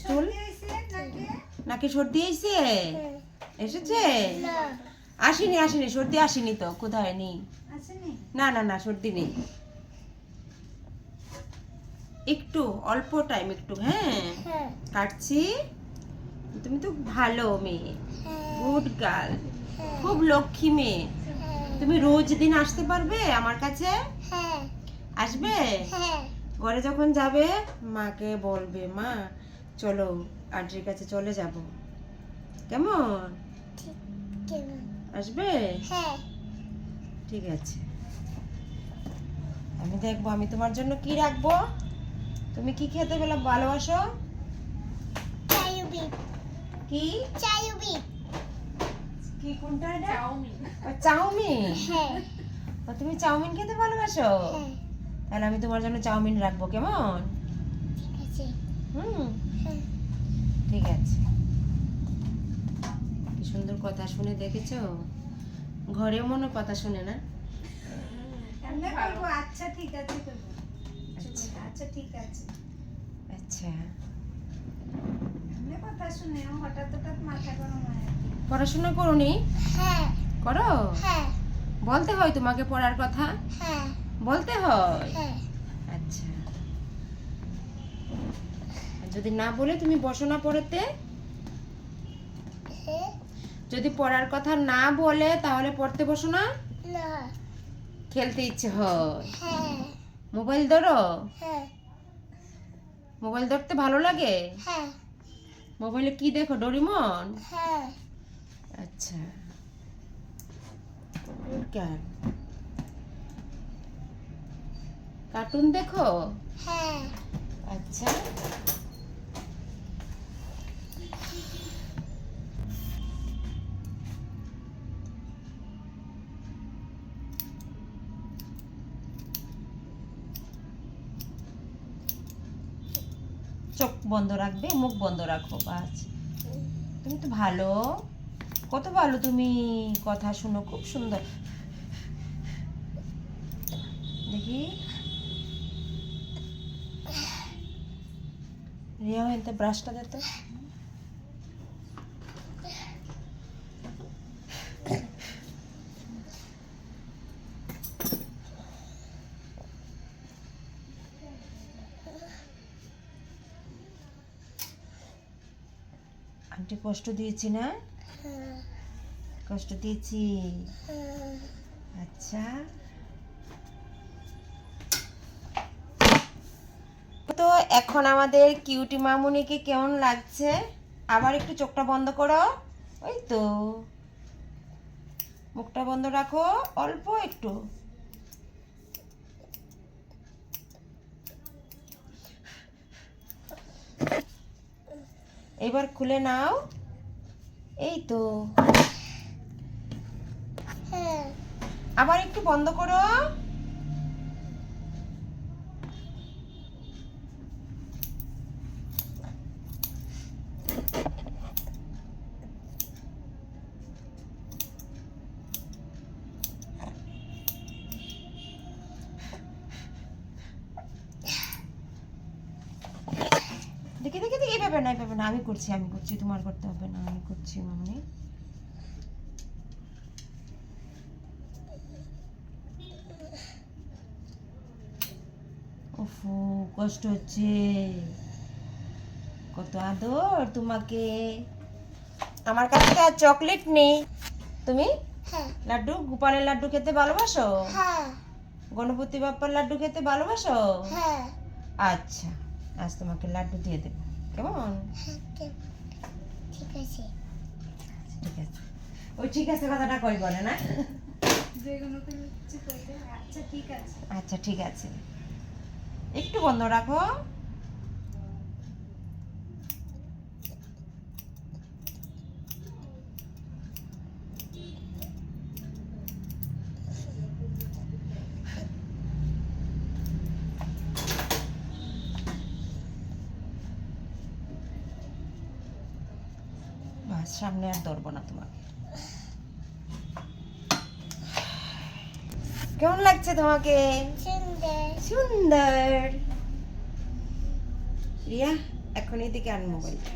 চুল নাকি সর্দি এসে এসেছে? আসেনি আসেনি, সর্দি আসেনি তো, কোথায় নেই। না না না, সর্দি নেই। একটু অল্প টাইম একটু, হ্যাঁ কাটছি। তুমি তো ভালো মেয়ে, গুড গার্ল, খুব লক্ষ্মী মেয়ে। তুমি রোজ দিন আসতে পারবে আমার কাছে? আসবে? ঘরে যখন যাবে মাকে বলবে, মা চলো আন্টির কাছে চলে যাব, কেমন? আসবে? ঠিক আছে, আমি দেখবো আমি তোমার জন্য কি রাখবো। তুমি কি খেতে ভালোবাসো? কি কি কোনটা এটা? চাউমিন। তুমি চাউমিন খেতে ভালোবাসো? তাহলে আমি তোমার জন্য চাউমিন রাখবো, কেমন? ঠিক আছে। কি সুন্দর কথা শুনে, দেখেছো? ঘরেও মনে কথা শুনে না। আচ্ছা ঠিক আছে, আচ্ছা ঠিক আছে। আচ্ছা, কথা শুনে হঠাৎ হঠাৎ মাথা গরম হয়। পড়াশোনা করোনি? করো? বলতে হয় তোমাকে পড়ার কথা? বলতে হয়? আচ্ছা, যদি না বলে তুমি বসো না পড়তে? যদি পড়ার কথা না বলে তাহলে পড়তে বসো না? খেলতে ইচ্ছে হয়? মোবাইল ধরো? মোবাইল ধরতে ভালো লাগে? মোবাইলে কি দেখো, ডোরিমন? আচ্ছা, কার্টুন দেখো? আচ্ছা, চোখ বন্ধ রাখবে, মুখ বন্ধ রাখো, বাস। তুমি তো ভালো, কত ভালো তুমি, কথা শুনো খুব সুন্দর। দেখি রিয়া, এতে ব্রাশটা দে তো। আন্টি কষ্ট দিয়েছি না? কষ্ট দিয়েছি? আচ্ছা, তো এখন আমাদের কিউটি মামুনিকে কেমন লাগছে? আবার একটু চোখটা বন্ধ করো, ওই তো, মুখটা বন্ধ রাখো অল্প একটু। এবার খুলে নাও, এই তো, আবার একটু বন্ধ করো। দেখি দেখি দেখি, এইভাবে না, এইভাবে না, আমি করছি, তোমার করতে হবে না, আমি করছি মামনি। ওফো, কষ্ট হচ্ছে, কত আদর তোমাকে। আমার কাছে তো আর চকলেট নেই। তুমি লাড্ডু, গোপালের লাড্ডু খেতে ভালোবাসো? গণপতি বাপ্পার লাড্ডু খেতে ভালোবাসো? আচ্ছা, আজ তোমাকে লাড্ডু দিয়ে দেবো, কেমন? ঠিক আছে, ঠিক আছে। ওই ঠিক আছে কথাটা কই বলে না? আচ্ছা ঠিক আছে, আচ্ছা ঠিক আছে, একটু বন্ধ রাখো। বাস, সামনে আর ধরবো না তোমাকে। কেমন লাগছে তোমাকে? সুন্দর। রিয়া, এখন এদিকে আন মোবাইলটা।